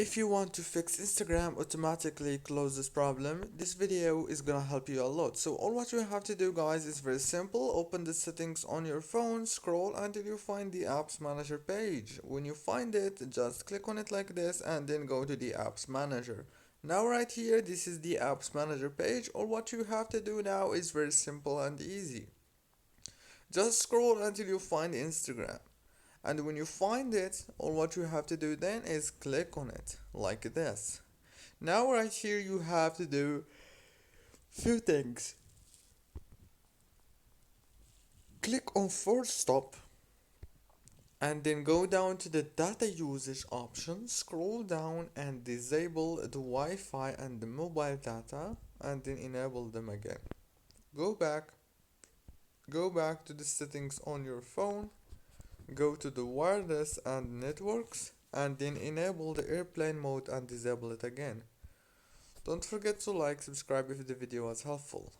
If you want to fix Instagram automatically close this problem, this video is gonna help you a lot. So all what you have to do, guys, is very simple. Open the settings on your phone, scroll until you find the apps manager page. When you find it, just click on it like this and then go to the apps manager. Now right here, this is the apps manager page. All what you have to do now is very simple and easy. Just scroll until you find Instagram. And when you find it, all what you have to do then is click on it like this. Now right here you have to do few things. Click on force stop and then go down to the data usage option, scroll down and disable the Wi-Fi and the mobile data and then enable them again. Go back, go back to the settings on your phone, go to the wireless and networks and then enable the airplane mode and disable it again. Don't forget to like, subscribe if the video was helpful.